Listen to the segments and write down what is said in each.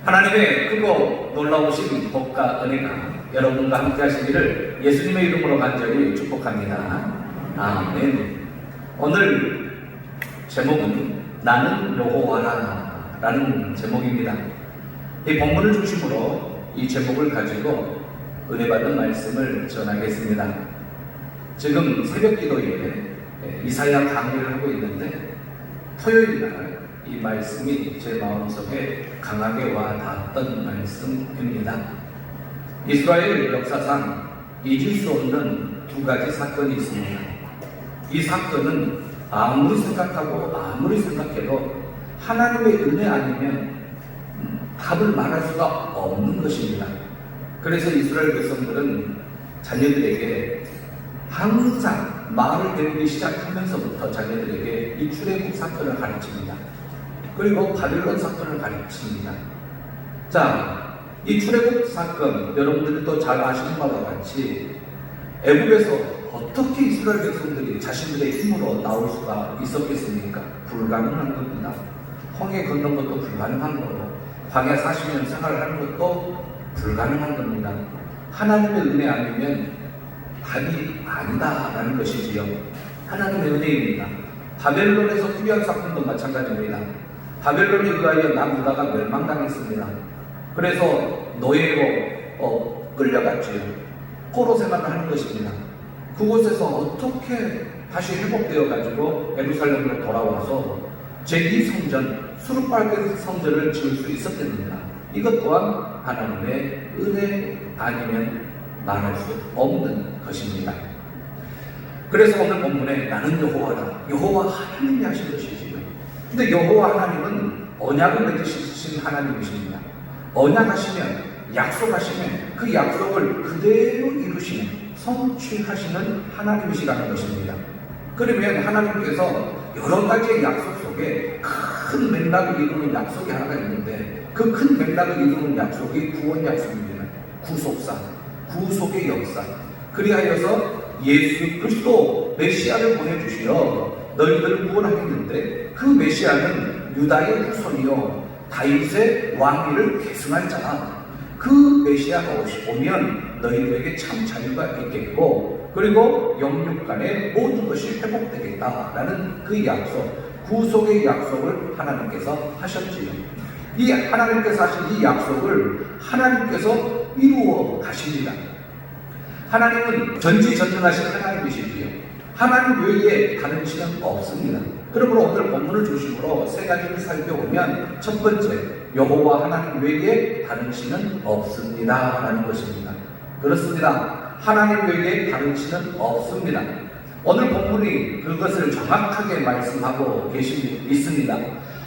하나님의 크고 놀라우신 복과 은혜가 여러분과 함께 하시기를 예수님의 이름으로 간절히 축복합니다. 아멘. 오늘 제목은 나는 여호와라 라는 제목입니다. 이 본문을 중심으로 이 제목을 가지고 은혜 받은 말씀을 전하겠습니다. 지금 새벽 기도에 이사야 강의를 하고 있는데 토요일 날 이 말씀이 제 마음속에 강하게 와 닿았던 말씀입니다. 이스라엘 역사상 잊을 수 없는 두 가지 사건이 있습니다. 이 사건은 아무리 생각해도 하나님의 은혜 아니면 답을 말할 수가 없는 것입니다. 그래서 이스라엘 백성들은 자녀들에게 항상 말을 배우기 시작하면서부터 자녀들에게 이 출애굽 사건을 가르칩니다. 그리고 바벨론 사건을 가르칩니다. 자, 이 출애굽 사건 여러분들도 잘 아시는 바와 같이 애굽에서 어떻게 이스라엘 백성들이 자신들의 힘으로 나올 수가 있었겠습니까? 불가능한 겁니다. 홍해 건넌 것도 불가능한 거고 광야 40년 생활하는 것도 불가능한 겁니다. 하나님의 은혜 아니면 답이 아니다라는 것이지요. 하나님의 은혜입니다. 바벨론에서 후비한 사건도 마찬가지입니다. 바벨론에 의하여 남유다가 멸망당했습니다. 그래서 노예로 끌려갔지요. 포로 생활을 하는 것입니다. 그곳에서 어떻게 다시 회복되어 가지고 예루살렘으로 돌아와서 제2성전 수르발곶 성전을 지을 수 있었답니다. 이것 또한 하나님의 은혜 아니면 말할 수 없는 것입니다. 그래서 오늘 본문에 나는 여호와라, 여호와 하나님이 하신 것이지요. 근데 여호와 하나님은 언약을 맺으신 하나님이십니다. 언약하시면, 약속하시면 그 약속을 그대로 이루시는, 성취하시는 하나님이시라는 것입니다. 그러면 하나님께서 여러 가지의 약속 속에 큰 맥락을 이루는 약속이 하나가 있는데 그 큰 맥락을 이루는 약속이 구원 약속입니다. 구속사, 구속의 역사. 그리하여서 예수 그리스도 메시아를 보내주시어 너희들을 구원하겠는데 그 메시아는 유다의 후손이요 다윗의 왕위를 계승할 자라. 그 메시아가 오면 너희들에게 참 자유가 있겠고 그리고 영육간의 모든 것이 회복되겠다라는 그 약속, 구속의 약속을 하나님께서 하셨지요. 이 하나님께서 하신 이 약속을 하나님께서 이루어 가십니다. 하나님은 전지전능하신 하나님이시지요. 하나님 외에 다른 신은 없습니다. 그러므로 오늘 본문을 중심으로 세 가지를 살펴보면 첫 번째, 여호와 하나님 외에 다른 신은 없습니다 라는 것입니다. 그렇습니다. 하나님 외에 다른 신은 없습니다. 오늘 본문이 그것을 정확하게 말씀하고 있습니다.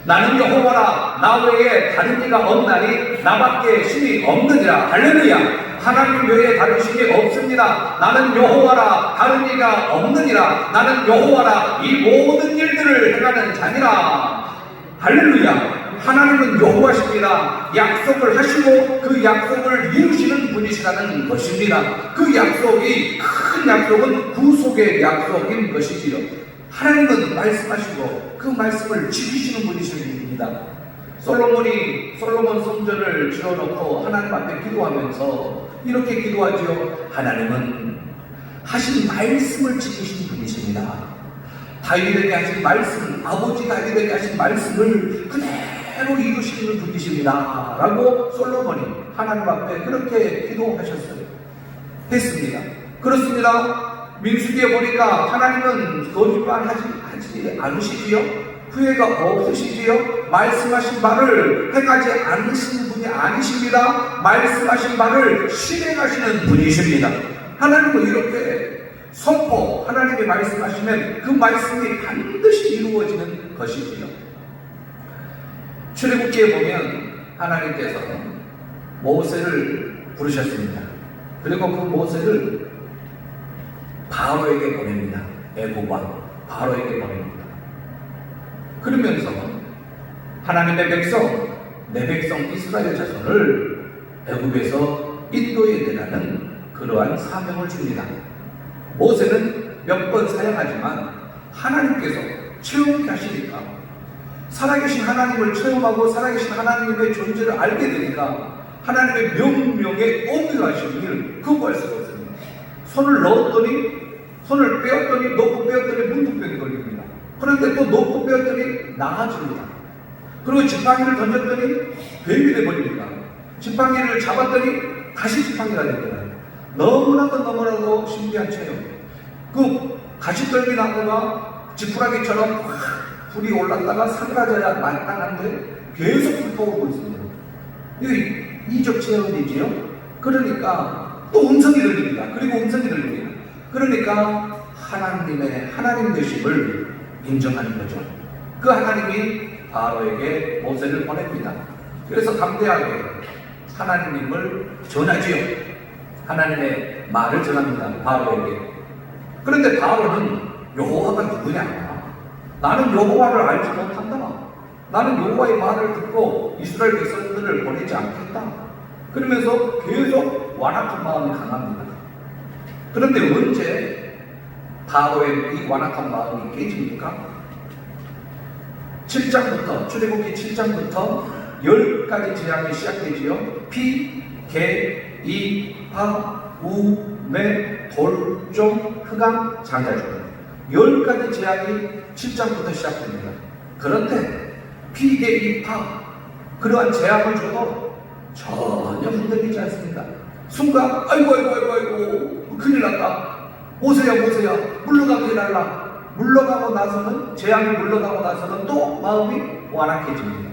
나는 여호와라, 나 외에 다른 이가 없나니 나밖에 신이 없느니라. 할렐루야. 하나님 외에 다른 신이 없습니다. 나는 여호와라, 다른 이가 없느니라. 나는 여호와라, 이 모든 일들을 행하는 자니라. 할렐루야. 하나님은 여호와십니다. 약속을 하시고 그 약속을 이루시는 분이시라는 것입니다. 그 약속이, 큰 약속은 구속의 약속인 것이지요. 하나님은 말씀하시고 그 말씀을 지키시는 분이십니다. 솔로몬 성전을 지어놓고 하나님 앞에 기도하면서 이렇게 기도하지요. 하나님은 하신 말씀을 지키시는 분이십니다. 다윗에게 하신 말씀, 아버지 다윗에게 하신 말씀을 그대로 이루시는 분이십니다 라고 솔로몬이 하나님 앞에 그렇게 기도하셨어요. 했습니다. 그렇습니다. 민수기에 보니까 하나님은 거짓말하지 않으시지요. 후회가 없으시지요. 말씀하신 말을 행하지 않으시는 분이 아니십니다. 말씀하신 말을 실행하시는 분이십니다. 하나님은 이렇게 선포, 하나님이 말씀하시면 그 말씀이 반드시 이루어지는 것이지요. 출애굽기에 보면 하나님께서 모세를 부르셨습니다. 그리고 그 모세를 바로에게 보냅니다. 애굽 왕 바로에게 보냅니다. 그러면서 하나님의 백성, 내 백성 이스라엘 자손을 애굽에서 인도해 내라는 그러한 사명을 줍니다. 모세는 몇 번 사용하지만 하나님께서 채우게 하시니까 살아계신 하나님을 체험하고 살아계신 하나님의 존재를 알게 되니까 하나님의 명령에 옮겨가시는 그 구할 수가 없습니다. 손을 빼었더니 넣고 빼었더니 문둥병이 걸립니다. 그런데 또 넣고 빼었더니 나아집니다. 그리고 지팡이를 던졌더니 뱀이 되어버립니다. 지팡이를 잡았더니 다시 지팡이가 됩니다. 너무나도 신기한 체험. 그 가시떨기 나무가 지푸라기처럼 불이 올랐다가 사그라져야 마땅한데 계속 불타오르고 있습니다. 이게 이적 체험이지요. 그러니까 또 음성이 들립니다. 그리고 음성이 들립니다. 그러니까 하나님 되심을 인정하는 거죠. 그 하나님이 바로에게 모세를 보냅니다. 그래서 담대하게 하나님을 전하지요. 하나님의 말을 전합니다. 바로에게. 그런데 바로는 여호와가 누구냐? 나는 여호와를 알지 못한다. 나는 여호와의 말을 듣고 이스라엘 백성들을 보내지 않겠다. 그러면서 계속 완악한 마음이 강합니다. 그런데 언제 바로의 이 완악한 마음이 깨집니까? 7장부터 출애굽기 7장부터 10가지 재앙이 시작되지요. 피, 개, 이, 파, 우, 매, 돌종, 흑암, 장자중 10가지 재앙이 7장부터 시작됩니다. 그런데 피, 개, 이, 파 그러한 재앙을 줘도 전혀 흔들리지 않습니다. 순간 아이고 큰일 났다. 모세야 물러가게 해달라. 물러가고 나서는 재앙이 물러가고 나서는 또 마음이 완악해집니다.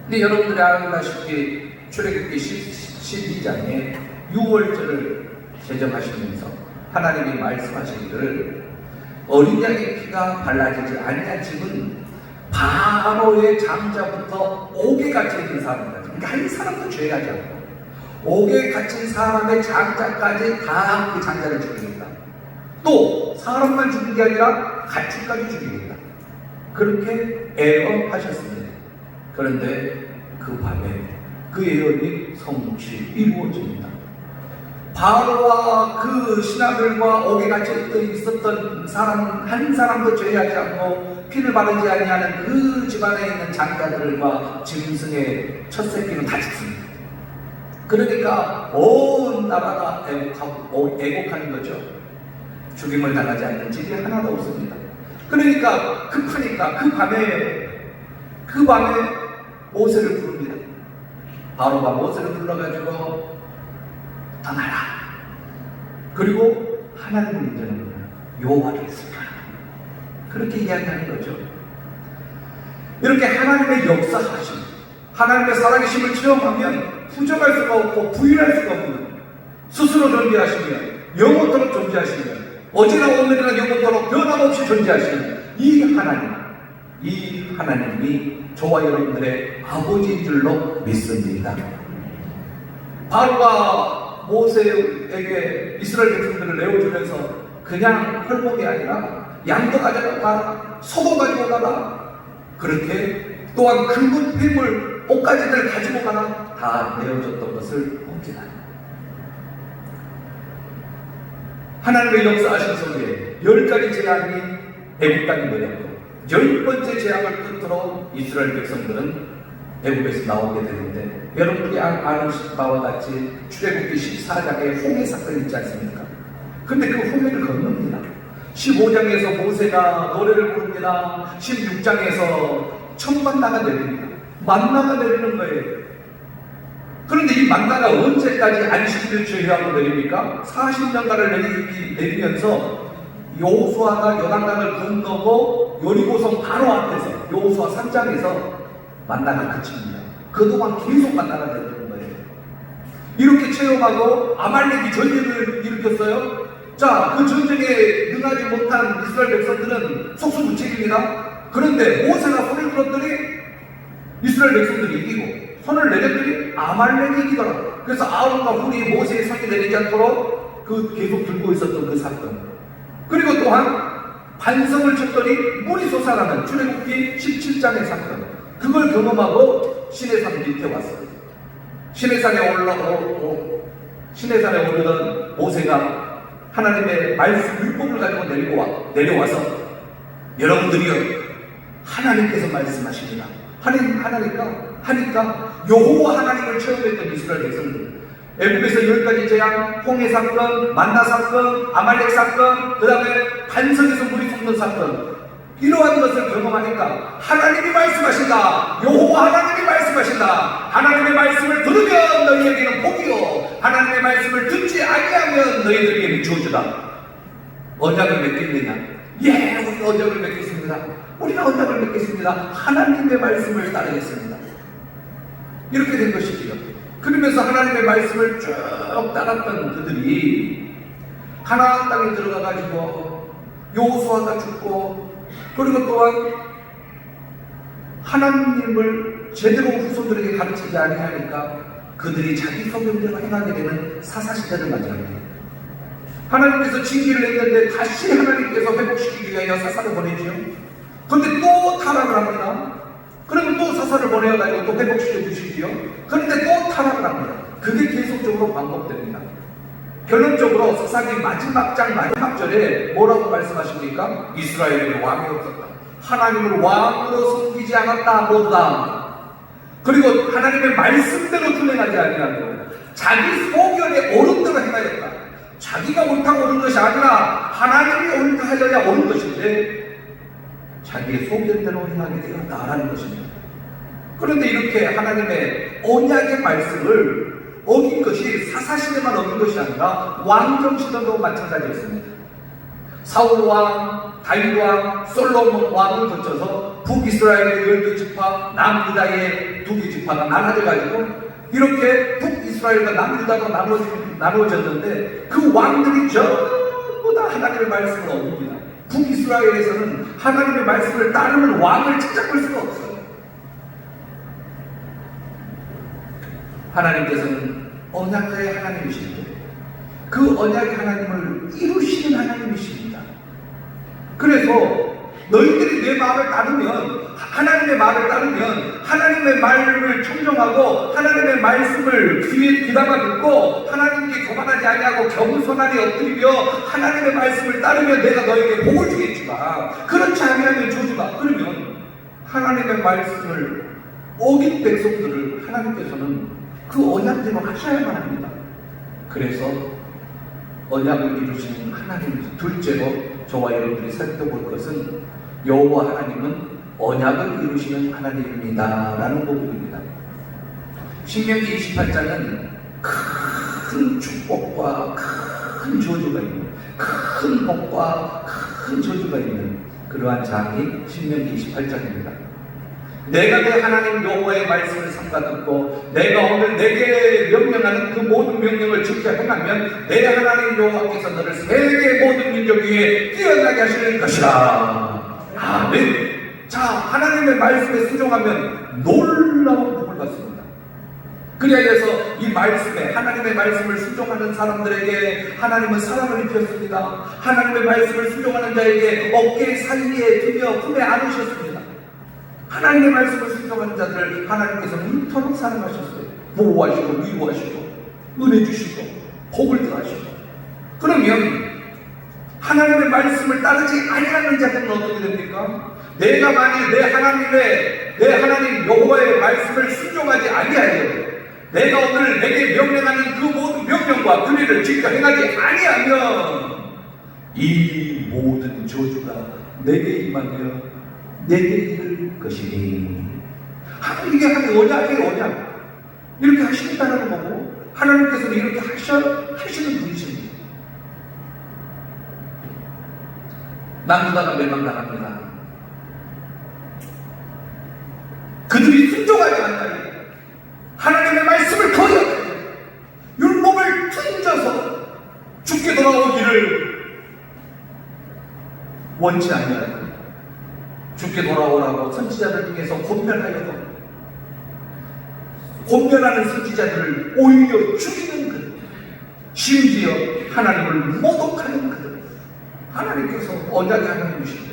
근데 여러분들이 알다시피 출애굽기 12장에 6월절을 제정하시면서 하나님이 말씀하시기를 어린 양의 피가 발라지지 아니한 집은 바로의 장자부터 옥에 갇혀 있는 사람이다. 그러니까 한 사람도 죄하지 않고 옥에 갇힌 사람의 장자까지 다 그 장자를 죽이겠다. 또 사람만 죽인 게 아니라 가축까지 죽이겠다. 그렇게 예언하셨습니다. 그런데 그 밤에 그 예언이 성취 이루어집니다. 바로와 그 신하들과 옥에 갇혀 있었던 사람 한 사람도 죄하지 않고 피를 바르지 아니하는 그 집안에 있는 장자들과 짐승의 첫 새끼는 다 죽습니다. 그러니까 온 나라가 애곡하는 거죠. 죽임을 당하지 않는 집이 하나도 없습니다. 그러니까 급하니까 그 밤에 모세를 부릅니다. 바로가 모세를 불러가지고 떠나라. 그리고 하나님을 인정하는 거예요. 여호와를 쓰라. 그렇게 이야기하는 거죠. 이렇게 하나님의 역사하심, 하나님의 살아계심을 체험하면 부정할 수가 없고 부인할 수가 없는 스스로 존재하시며 영원토록 존재하시며 어제나 오늘이나 영원토록 변함없이 존재하시는 이 하나님이 저와 여러분들의 아버지인 줄로 믿습니다. 바로가 모세에게 이스라엘 백성들을 내어주면서 그냥 헐복이 아니라 양도 가져가 가라, 소도 가지고 가라, 그렇게 또한 금은 폐물 옷가지들 가지고 가라 다 내어줬던 것을 봅니다. 하나님의 역사하신 속에 10가지 재앙이 애국 땅에 내렸고 10번째 재앙을 끝으로 이스라엘 백성들은 애국에서 나오게 되는데 여러분들이 아는 바와 같이 출애굽기 14장에 홍해 사건이 있지 않습니까? 근데 그 홍해를 건넙니다. 15장에서 모세가 노래를 부릅니다. 16장에서 첫 만나가 내립니다. 만나가 내리는 거예요. 그런데 이 만나가 언제까지 안식일을 제외하고 내립니까? 40년간을 내리면서 여호수아가 요단강을 건너고 여리고성 바로 앞에서 여호수아 3장에서 만나가 그칩니다. 그동안 계속 만나가 내리는 거예요. 이렇게 체험하고 아말렉이 전쟁을 일으켰어요. 자, 그 전쟁에 능하지 못한 이스라엘 백성들은 속수무책입니다. 그런데 모세가 손을 들었더니 이스라엘 백성들이 이기고 손을 내렸더니 아말렉이 이기더라. 그래서 아론과 훌이 모세의 손이 내리지 않도록 계속 들고 있었던 그 사건. 그리고 또한 반성을 쳤더니 물이 솟아나는 출애굽기 17장의 사건. 그걸 경험하고 시내산 밑에 왔어요. 시내산에 오르던 모세가 하나님의 말씀 율법을 가지고 내려와서 여러분들이요, 하나님께서 말씀하십니다. 하니까 여호와 하나님을 체험했던 이스라엘 백성들, 애굽에서 10가지 재앙, 홍해 사건, 만나 사건, 아말렉 사건, 그 다음에 반석에서 물이 솟는 사건, 이러한 것을 경험하니까 하나님이 말씀하신다. 여호와 하나님이 말씀하신다. 하나님의 말씀을 들으면 너희에게는 복이요, 하나님의 말씀을 듣지 아니하면 너희들에게는 저주다. 언약을 맺겠느냐? 예, 우리 언약을 맺겠습니다. 우리가 언약을 맺겠습니다. 하나님의 말씀을 따르겠습니다. 이렇게 된 것이지요. 그러면서 하나님의 말씀을 쭉 따랐던 그들이 가나안 땅에 들어가 가지고 여호수아가 죽고, 그리고 또한 하나님을 제대로 후손들에게 가르치지 아니하니까 그들이 자기 소견대로 행하게 되는 사사시대를 맞이합니다. 하나님께서 징계를 했는데 다시 하나님께서 회복시키기 위하여 사사를 보내지요. 그런데 또 타락을 합니다. 그러면 또 사사를 보내어가지고 또 회복시켜 주시지요. 그런데 또 타락을 합니다. 그게 계속적으로 반복됩니다. 결론적으로 사사기 마지막 장 마지막 절에 뭐라고 말씀하십니까? 이스라엘에게 왕이 없었다. 하나님을 왕으로 섬기지 않았다 모두다. 그리고 하나님의 말씀대로 준행하지 아니하고 자기 소견에 옳은 대로 행하였다. 자기가 옳다고 옳은 것이 아니라 하나님이 옳다 하여야 옳은 것인데 자기의 소견대로 행하게 되었다라는 것입니다. 그런데 이렇게 하나님의 언약의 말씀을 어긴 것이 사사시대만 어긴 것이 아니라 왕정시대도 마찬가지였습니다. 사울왕, 다윗왕, 솔로몬 왕을 거쳐서 북이스라엘의 12지파, 남유다의 2지파가 나눠져가지고 이렇게 북이스라엘과 남유다가 나누어졌는데 그 왕들이 전부 다 하나님의 말씀을 어깁니다. 북이스라엘에서는 하나님의 말씀을 따르는 왕을 찾아볼 수가 없어요. 하나님께서는 언약의 하나님이신데 그 언약의 하나님을 이루시는 하나님이십니다. 그래서 너희들이 내 말을 따르면, 하나님의 말을 따르면 하나님의 말을 청정하고 하나님의 말씀을 귀에 귀담아 듣고 하나님께 교만하지 아니하고 겸손하게 엎드리며 하나님의 말씀을 따르면 내가 너에게 복을 주겠지만 그렇지 아니하면 저주다. 그러면 하나님의 말씀을 어긴 백성들을 하나님께서는 그 언약대로 하셔야만 합니다. 그래서 언약을 이루시는 하나님, 둘째로 저와 여러분들이 살펴볼 것은 여호와 하나님은 언약을 이루시는 하나님입니다 라는 부분입니다. 신명기 28장은 큰 축복과 큰 저주가 있는, 큰 복과 큰 저주가 있는 그러한 장이 신명기 28장입니다. 내가 내 하나님 여호와의 말씀을 삼가 듣고 내가 오늘 내게 명령하는 그 모든 명령을 지켜 행하면 내 하나님 여호와께서 너를 세계 모든 민족 위에 뛰어나게 하시는 것이라. 아멘. 자, 하나님의 말씀에 순종하면 놀라운 복을 받습니다. 그리하여서 이 말씀에, 하나님의 말씀을 순종하는 사람들에게 하나님은 사랑을 입혔습니다. 하나님의 말씀을 순종하는 자에게 어깨 사이에 두며 품에 안으셨습니다. 하나님의 말씀을 순종하는 자들을 하나님께서는 이토록 사랑하셨어요. 보호하시고 위로하시고 은혜 주시고 복을 더하시고. 그러면 하나님의 말씀을 따르지 아니하는 자들은 어떻게 됩니까? 내가 만일 내 하나님 여호와의 말씀을 순종하지 아니하여 내가 오늘 내게 명령하는 그 모든 명령과 규례를 지켜 행하지 아니하면 이 모든 저주가 내게 임하며 내게 이를 것이니. 이게 하나님 언약이에요, 언약. 이렇게 하시겠다는 거고 하나님께서는 이렇게 하시는 분이십니다. 남유다가 멸망당합니다. 그들이 순종하지 않다니 하나님의 말씀을 거역하니 율법을 퉁져서 죽게 돌아오기를 원치 아니하고 죽게 돌아오라고 선지자들 중에서 권면하여도 권면하는 선지자들을 오히려 죽이는 그들, 심지어 하나님을 모독하는 그들, 하나님께서 언약의 하나님이신데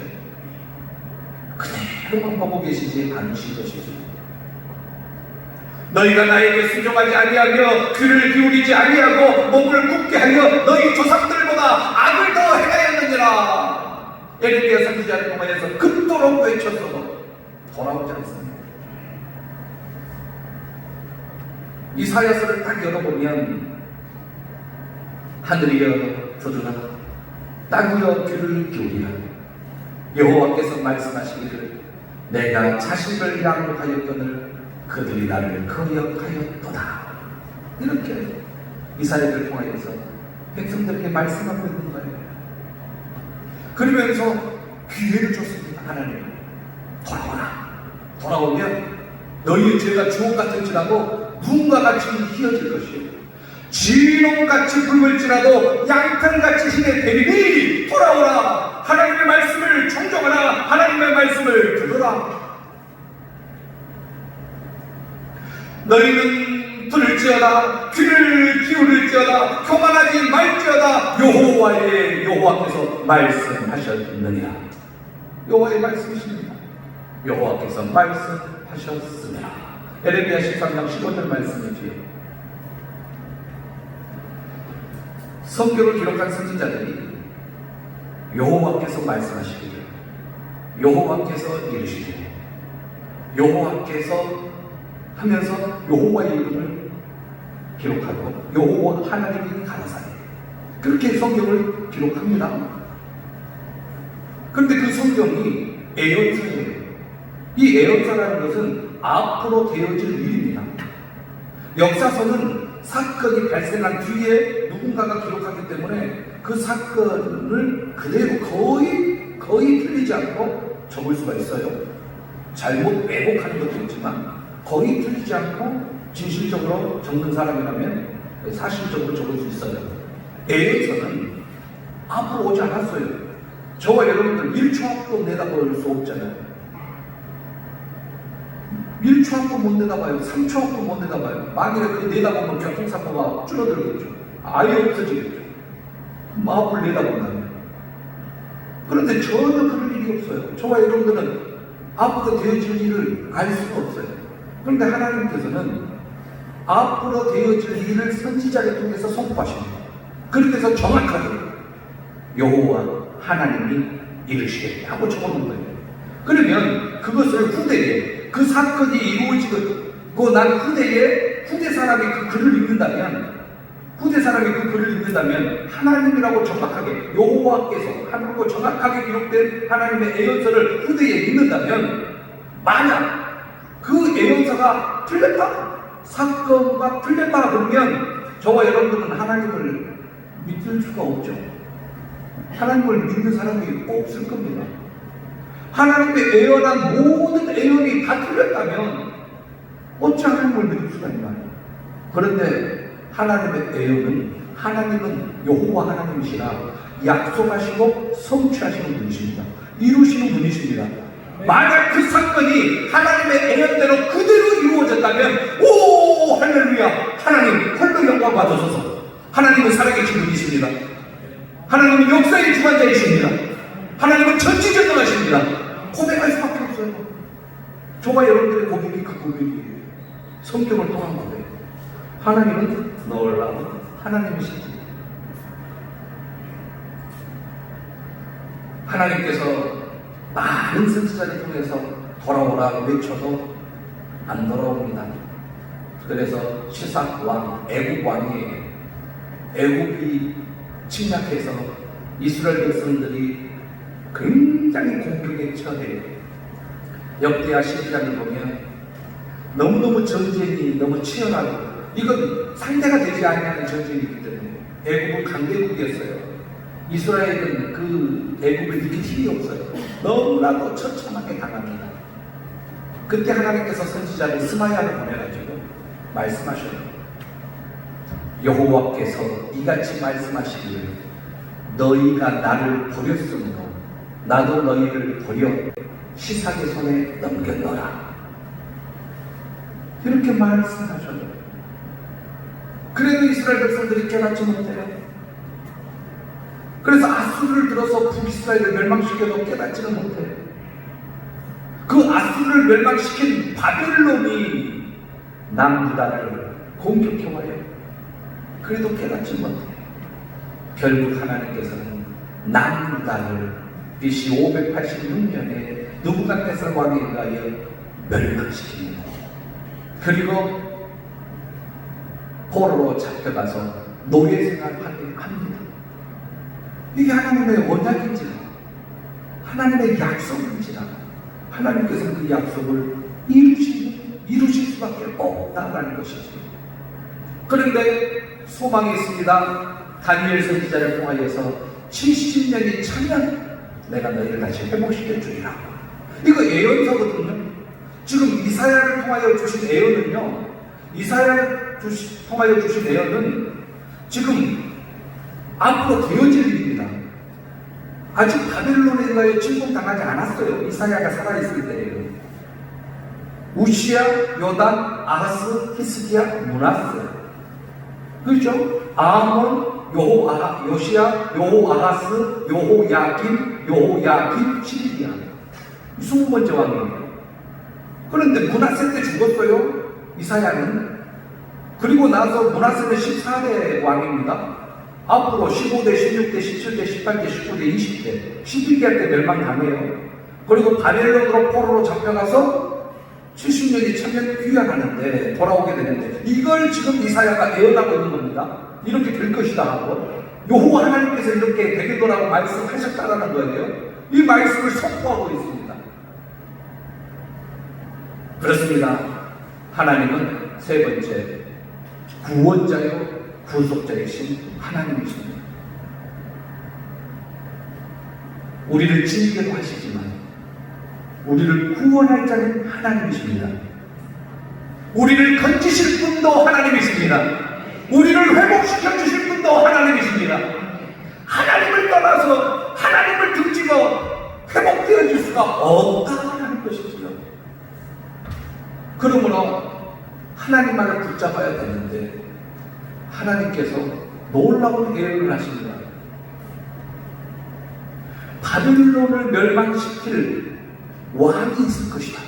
그대로만 보고 계시지 않으신 것이지. 너희가 나에게 순종하지 아니하며 귀를 기울이지 아니하고 몸을 굽게 하여 너희 조상들보다 악을 더 행하였느니라. 에레미야 선지자를 통하여서 그토록 외쳤어도 돌아오지 않습니다. 이사야서를 딱 열어보면 하늘이여 들으라, 땅이여 귀를 기울이라. 여호와께서 말씀하시기를 내가 자식을 양육하였거늘 그들이 나를 거역하였도다. 이렇게 이사야를 통하여서 백성들에게 말씀하고 있는 거예요. 그러면서 기회를 줬습니다. 하나님, 돌아오라. 돌아오면 너희의 죄가 주옥 같을지라도 눈과 같이 희어질 것이요 진홍같이 붉을지라도 양털같이 희게 되리니 돌아오라. 하나님의 말씀을 청종하라. 하나님의 말씀을 들으라. 너희는 들을지어다, 귀를 기울일지어다, 교만하지 말지어다. 여호와께서 말씀하셨느니라. 여호와의 말씀이십니다. 여호와께서 말씀하셨습니다. 에레미야 13장 15절 말씀이지요. 성경을 기록한 선지자들이 여호와께서 말씀하시기를, 여호와께서 이르시기를, 여호와께서 하면서 여호와의 이름을 기록하고 여호와 하나님이 가라사대, 그렇게 성경을 기록합니다. 그런데 그 성경이 예언서예요. 이 예언서라는 것은 앞으로 되어질 일입니다. 역사서는 사건이 발생한 뒤에 누군가가 기록하기 때문에 그 사건을 그대로 거의 틀리지 않고 적을 수가 있어요. 잘못 왜곡하는 것도 있지만 거의 틀리지 않고 진실적으로 적는 사람이라면 사실적으로 적을 수 있어요. 예언서는 앞으로 오지 않았어요. 저와 여러분들 1초 앞도 내다볼 수 없잖아요. 1초 앞도 못 내다봐요. 3초 앞도 못 내다봐요. 만일에 그 내다보면 교통사고가 줄어들겠죠. 아예 없어지겠죠. 앞을 내다본다면. 그런데 전혀 그럴 일이 없어요. 저와 여러분들은 앞으로 되어질 일을 알 수가 없어요. 그런데 하나님께서는 앞으로 되어질 일을 선지자를 통해서 선포하십니다. 그렇게 해서 정확하게 여호와 하나님이 이르시겠다 하고 적어놓은 거예요. 그러면 그것을 후대에 그 사건이 이루어지고 난 후대에 후대 사람이 그 글을 읽는다면, 하나님이라고 정확하게 여호와께서 하라고 정확하게 기록된 하나님의 예언서를 후대에 읽는다면, 만약 그 예언서가 틀렸다, 사건과 틀렸다 그러면 저와 여러분들은 하나님을 믿을 수가 없죠. 하나님을 믿는 사람이 없을 겁니다. 하나님의 예언한 모든 예언이 다 틀렸다면 어찌 하나님을 믿을 수가 있나요? 그런데 하나님의 예언은, 하나님은 여호와 하나님이시라 약속하시고 성취하시는 분이십니다. 이루시는 분이십니다. 만약 그 사건이 하나님의 예언대로 그대로 이루어졌다면, 오 할렐루야, 하나님 홀로 영광 받으소서. 하나님은 살아계신 분이십니다. 하나님은 역사의 주관자이십니다. 하나님은 전지전능하십니다. 고백할 수밖에 없어요. 저와 여러분들의 고백이 그 고백이에요. 성경을 통한 고백. 하나님은 놀라운 하나님이십니다. 하나님께서 많은 선지자를 통해서 돌아오라 외쳐도 안 돌아옵니다. 그래서 시삭 왕, 애국 왕이 애국이 침략해서 이스라엘 백성들이 굉장히 공격에 처해요. 역대하 12장을 보면 너무너무 전쟁이 너무 치열하고, 이건 상대가 되지 않는 전쟁이기 때문에 애국은 강대국이었어요. 이스라엘은 그 애국을 이길 힘이 없어요. 너무나도 처참하게 당합니다. 그때 하나님께서 선지자를 스마야를 보내가지고 말씀하셔요. 여호와께서 이같이 말씀하시기를 너희가 나를 버렸으므로 나도 너희를 버려 시삭의 손에 넘겼노라. 이렇게 말씀하셔요. 그래도 이스라엘 백성들이 깨닫지 못해요. 그래서 아수르를 들어서 북이스라엘을 멸망시켜도 깨닫지는 못해요. 그 아수르를 멸망시킨 바벨론이 남유다를 공격해와요. 그래도 깨닫지 못해요. 결국 하나님께서는 남유다를 BC 586년에 느부갓네살 왕에 의하여 멸망시킵니다. 그리고 포로로 잡혀가서 노예 생활하게 합니다. 이게 하나님의 언약인지라, 하나님의 약속인지라, 하나님께서는 그 약속을 이루실 수밖에 없다라는 것이죠. 그런데 소망이 있습니다. 다니엘 선지자를 통하여서 70년이 차면 내가 너희를 다시 회복시켜 주리라. 이거 예언서거든요. 지금 이사야를 통하여 주신 예언은요, 이사야를 통하여 주신 예언은 지금 앞으로 되어질 일입니다. 아직 바벨론에 의하여 침공당하지 않았어요. 이사야가 살아있을 때예요. 우시야, 요담, 아하스, 히스기야, 무나스, 그렇죠? 아몬, 요시야, 요아하스, 요호야김, 시드기야. 20번째 왕이에요. 그런데 무나세 때 죽었어요, 이사야는. 그리고 나서 무나세는 14대 왕입니다. 앞으로 15대, 16대, 17대, 18대, 19대, 20대, 12대 때 멸망당해요. 그리고 바벨론으로 포로로 잡혀가서 70년이 차면 귀환하는데, 돌아오게 되는데, 이걸 지금 이사야가 예언하고 있는 겁니다. 이렇게 될 것이다 하고, 여호와 하나님께서 이렇게 되겠더라고 말씀하셨다라는 거예요. 이 말씀을 선포하고 있습니다. 그렇습니다. 하나님은 세 번째, 구원자요 구속자이신 하나님이십니다. 우리를 징계도 하시지만 우리를 구원할 자는 하나님이십니다. 우리를 건지실 분도 하나님이십니다. 우리를 회복시켜 주실 분도 하나님이십니다. 하나님을 떠나서 하나님을 등지고 회복되어질 수가 없다는 것이지요. 그러므로 하나님만을 붙잡아야 되는데 하나님께서 놀라운 예언을 하십니다. 바벨론을 멸망시킬 왕이 있을 것이다.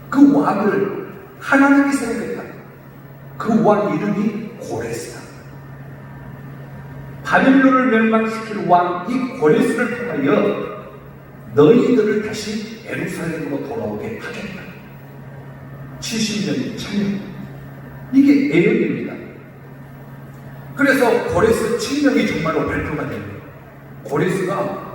그 왕을 하나님이 세우겠다. 그 왕 이름이 고레스다. 바벨론을 멸망시킬 왕 이 고레스를 통하여 너희들을 다시 예루살렘으로 돌아오게 하겠다. 70년이 차면 이게 예언입니다. 그래서 고레스 7명이 정말로 발표가 돼요. 고레스가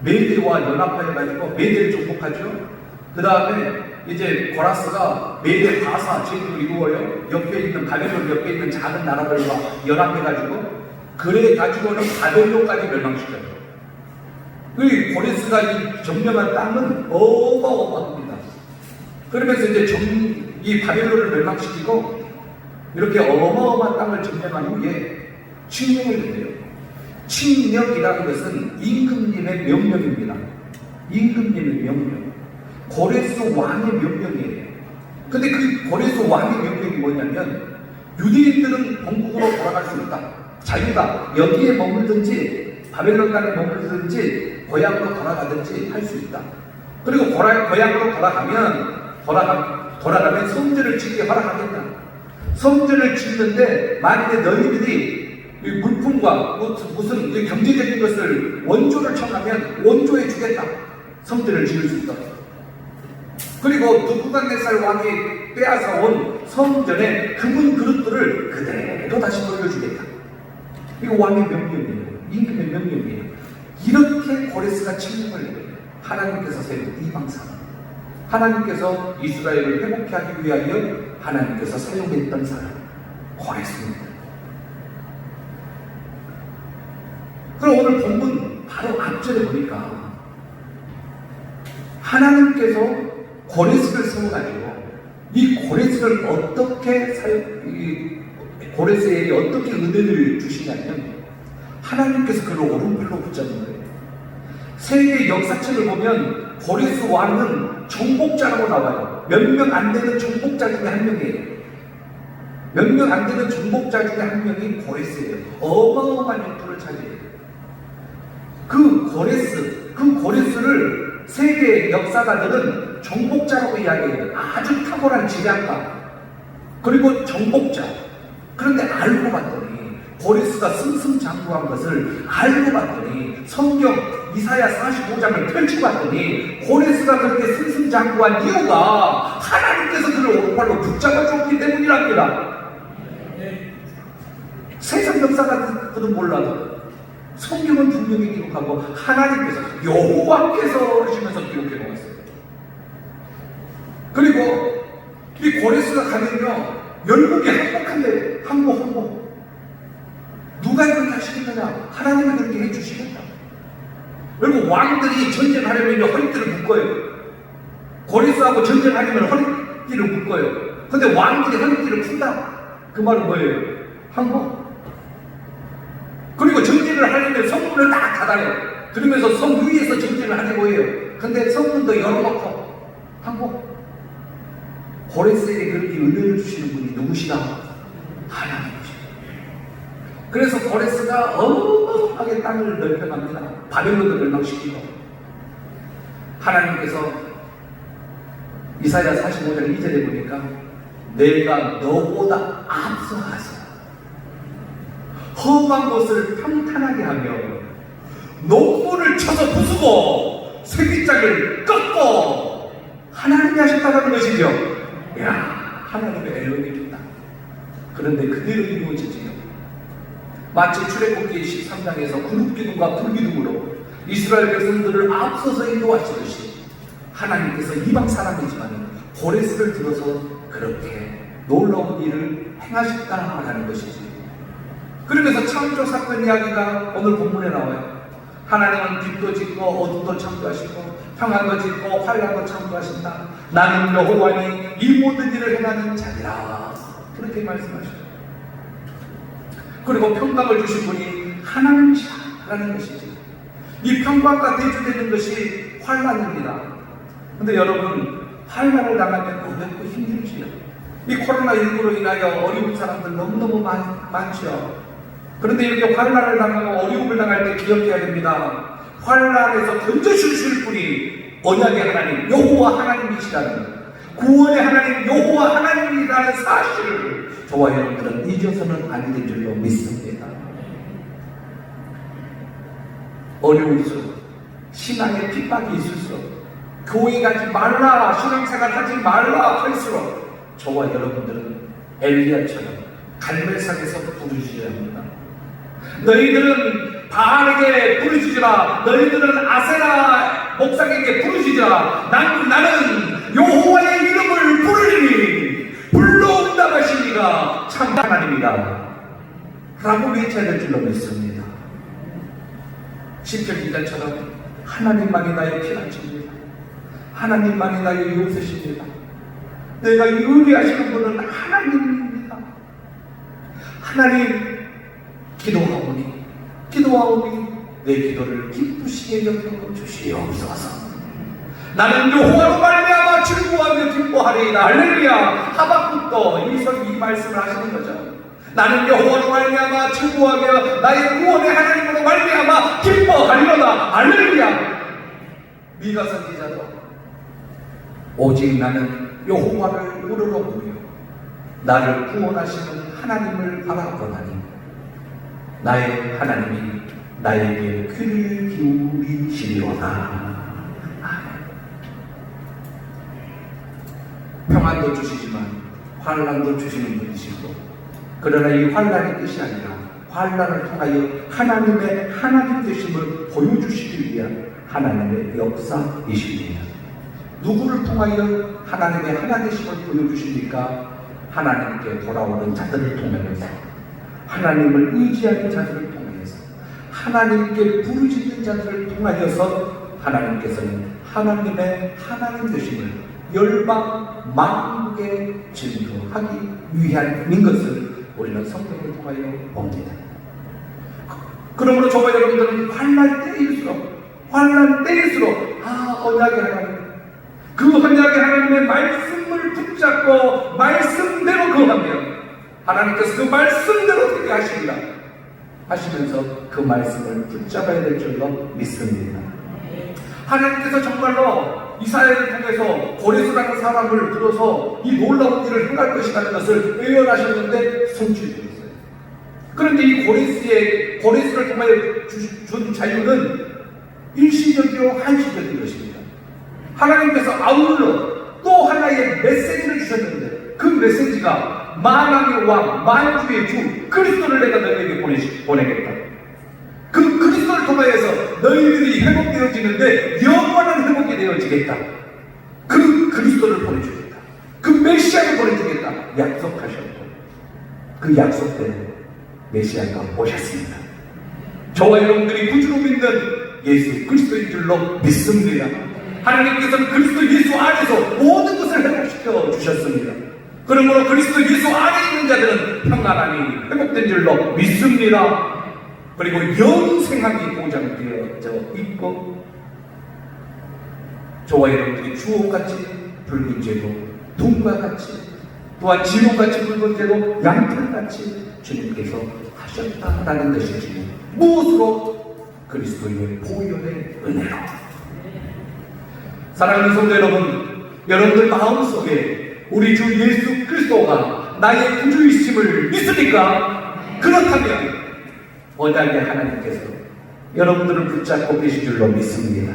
메대와 연합해가지고 메대를 정복하죠. 그 다음에 이제 고라스가 메대 바사 제국을 이루어요. 옆에 있는 바벨론 옆에 있는 작은 나라들과 연합해가지고 그래가지고는 바벨론까지 멸망시켜요. 그 고레스가 이 점령한 땅은 어마어마합니다. 그러면서 이제 이 바벨론을 멸망시키고 이렇게 어마어마한 땅을 점령한 후에 칙령을 내려요. 칙령이라는 것은 임금님의 명령입니다. 임금님의 명령. 고레스 왕의 명령이에요. 근데 그 고레스 왕의 명령이 뭐냐면 유대인들은 본국으로 돌아갈 수 있다. 자기가 여기에 머물든지 바벨론 땅에 머물든지 고향으로 돌아가든지 할 수 있다. 그리고 고향으로 돌아가면 성전을 짓게 허락하겠다. 성전을 짓는데 만약에 너희들이 물품과 무슨 경제적인 것을 원조를 청하면 원조해 주겠다. 성전을 지을 수 있다. 그리고 느부갓네살 왕이 빼앗아온 성전의 금은 그릇들을 그대로 다시 돌려주겠다. 이거 왕의 명령이에요. 임금의 명령이에요. 이렇게 고레스가 칙령을 내요. 하나님께서 세운 이방상, 하나님께서 이스라엘을 회복케 하기 위하여 하나님께서 사용했던 사람 고레스입니다. 그럼 오늘 본문 바로 앞절에 보니까 하나님께서 고레스를 세워가지고 이 고레스를 고레스에게 어떻게 은혜를 주시냐면 하나님께서 그를 오른팔로 붙잡는 거예요. 세계 역사책을 보면 고레스 왕은 정복자라고 나와요. 몇 명 안 되는 정복자 중에 한 명이에요. 몇 명 안 되는 정복자 중에 한 명이 고레스예요. 어마어마한 영토를 차지해요. 그 고레스를 세계 역사가들은 정복자라고 이야기해요. 아주 탁월한 지략가 그리고 정복자. 그런데 알고 봤더니 고레스가 승승장구한 것을 알고 봤더니 성경 이사야 45장을 펼쳐봤더니 고레스가 그렇게 승승장구한 이유가 하나님께서 그를 오른팔로 붙잡아 줬기 때문이랍니다. 세상 역사가 그도 몰라도 성경은 분명히 기록하고 하나님께서 여호와께서 하시면서 기록해 놓았어요. 그리고 이 고레스가 가면요 열국이 항복한대. 항복. 누가 그렇게 하시겠느냐? 하나님이 그렇게 해주시겠다. 그리고 왕들이 전쟁하려면 허리띠를 묶어요. 고레스하고 전쟁하려면 허리띠를 묶어요. 근데 왕들이 허리띠를 푼다. 그 말은 뭐예요? 항복. 그리고 전쟁을 하려면 성문을 다 닫아요. 그러면서 성 위에서 전쟁을 하려고 해요. 근데 성문도 열어놓고 항복. 고레스에게 그렇게 은혜를 주시는 분이 누구시다? 하나님이죠. 그래서 고레스가 어마어마하게 땅을 넓혀갑니다. 바벨론을 멸망시키고 하나님께서 이사야 45장 2절에 보니까 내가 너보다 앞서가서 험한 곳을 평탄하게 하며 농문을 쳐서 부수고 쇠기장을 꺾고 하나님이 하셨다는 것이죠. 야, 하나님의 엘로힘이다. 그런데 그대로 이루어지지요. 마치 출애굽기 13장에서 그룹기둥과 불기둥으로 이스라엘 백성들을 앞서서 인도하시듯이 하나님께서 이방 사람이지만 고레스를 들어서 그렇게 놀라운 일을 행하셨다라는 것이지. 그러면서 창조 사건 이야기가 오늘 본문에 나와요. 하나님은 빛도 짓고 어둠도 창조하시고 평안도 짓고 환란도 창조하신다. 나는 여호와니 이 모든 일을 행하는 자니라. 그렇게 말씀하셔요. 그리고 평강을 주신 분이 하나님이시라는 것이지. 이 평강과 대조되는 것이 환란입니다. 근데 여러분, 환란을 당하면 어렵고 힘들지요. 이 코로나19로 인하여 어려운 사람들 너무너무 많죠. 그런데 이렇게 환란을 당하고 어려움을 당할 때 기억해야 됩니다. 환란에서 건져주실 분이 언약의 하나님 여호와 하나님이시라는, 구원의 하나님 여호와 하나님이라는 사실을 저와 여러분들은 잊어서는 안 될 줄로 믿습니다. 어려울수록, 신앙의 핍박이 있을수록, 교회 가지 말라, 신앙생활 하지 말라 할수록 저와 여러분들은 엘리야처럼 갈멜산에서 부르짖어야 합니다. 너희들은 바알에게 부르짖으라. 너희들은 아세라 목상에게 부르짖으라. 나는 여호와의 이름을 부르리니 불러온다하시니가 참 하나님이다 라고 외쳐야 될 줄로 믿습니다. 시편 기자처럼 하나님만이 나의 피난처입니다. 하나님만이 나의 요새십니다. 내가 의리하시는 분은 하나님입니다. 하나님, 기도하오니 내 기도를 기쁘시게 여겨 주시옵소서. 나는 여호와로 말미암아 즐거워하며 기뻐하리이다. 할렐루야. 하박국도 이 말씀을 하시는 거죠. 나는 여호와로 말미암아 즐거워하며 나의 구원의 하나님으로 말미암아 기뻐하리로다. 할렐루야. 미가 선지자도 오직 나는 여호와를 우러러 보며 나를 구원하시는 하나님을 바라보나니 나의 하나님이 나에게 귀를 기울이시리로다. 평안도 주시지만 환란도 주시는 분이시고, 그러나 이 환란의 뜻이 아니라 환란을 통하여 하나님의 하나님 되심을 보여주시기 위한 하나님의 역사이십니다. 누구를 통하여 하나님의 하나님 되심을 보여주십니까? 하나님께 돌아오는 자들을 통해서, 하나님을 의지하는 자들을 통해서, 하나님께 부르짖는 자들을 통하여서 하나님께서는 하나님의 하나님 되심을 열방 만국에 증거하기 위함인 것을 우리는 성경을 통하여 봅니다. 그러므로 저와 여러분들은 환난 때일수록 언약의 하나님, 그 언약의 하나님의 말씀을 붙잡고 말씀대로 거하며 하나님께서 그 말씀대로 되게 하십니다. 하시면서 그 말씀을 붙잡아야 될 줄로 믿습니다. 하나님께서 정말로 이사야를 통해서 고레스라는 사람을 불러서 이 놀라운 일을 행할 것이라는 것을 예언하셨는데 성취되었어요. 그런데 이 고레스를 통하여 준 자유는 일시적이요 한시적인 것입니다. 하나님께서 아울러 또 하나의 메시지를 주셨는데 그 메시지가 만왕의 왕, 만주의 주 그리스도를 내가 너희에게 보내겠다. 그 그리스도를 통하여서 너희들이 회복되어지는데 영원한 회복이 되어지겠다. 그 그리스도를 보내주겠다. 그 메시아를 보내주겠다. 약속하셨고 그 약속대로 메시아가 오셨습니다. 저와 여러분들이 구주로 믿는 예수 그리스도인 줄로 믿습니다. 하나님께서는 그리스도 예수 안에서 모든 것을 회복시켜 주셨습니다. 그러므로 그리스도 예수 안에 있는 자들은 평안함이 회복된 줄로 믿습니다. 그리고 영생함이 보장되어져 있고 저와 여러분들이 주옥같이 붉은 죄도 둠과 같이 또한 지옥같이 붉은 죄도 양털같이 주님께서 하셨다라는 것이지 무엇으로? 그리스도의 보혈의 은혜로. 사랑하는 성도 여러분, 여러분들 마음속에 우리 주 예수 그리스도가 나의 구주이심을 믿습니까? 그렇다면 언약의 하나님께서 여러분들을 붙잡고 계신 줄로 믿습니다.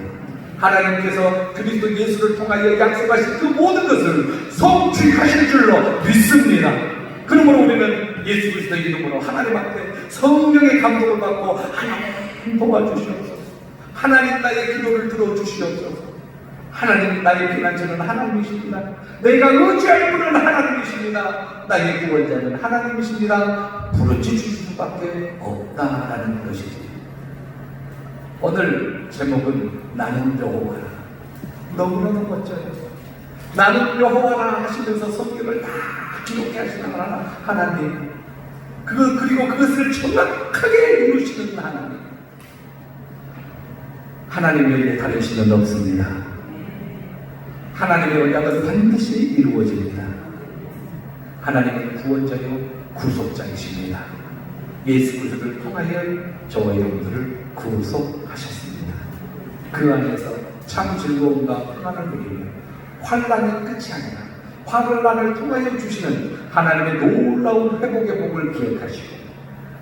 하나님께서 그리스도 예수를 통하여 약속하신 그 모든 것을 성취하실 줄로 믿습니다. 그러므로 우리는 예수 그리스도의 이름으로 하나님 앞에 성령의 감동을 받고 하나님 도와주시옵소서. 하나님 나의 기도를 들어주시옵소서. 하나님 나의 피난처는 하나님이십니다. 내가 의지할 분은 하나님이십니다. 나의 구원자는 하나님이십니다. 부르짖을 수밖에 없다라는 것이지. 오늘 제목은 나는 여호와라. 너무나도 멋져요. 나는 여호와라 하시면서 성경을 다 기록해 하시는 하나님. 그리고 그것을 정확하게 이루시는 하나님. 하나님 외에 다른 신은 없습니다. 하나님의 언약은 반드시 이루어집니다. 하나님의 구원자요 구속자이십니다. 예수 그리스도를 통하여 저와 여러분들을 구속하셨습니다. 그 안에서 참 즐거움과 평안을 누리며 환난의 끝이 아니라 환난을 통하여 주시는 하나님의 놀라운 회복의 복을 기억하시고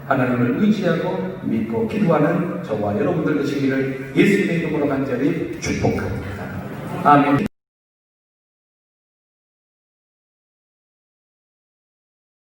하나님을 의지하고 믿고 기도하는 저와 여러분들 되시기를 예수님의 이름으로 간절히 축복합니다. 아멘.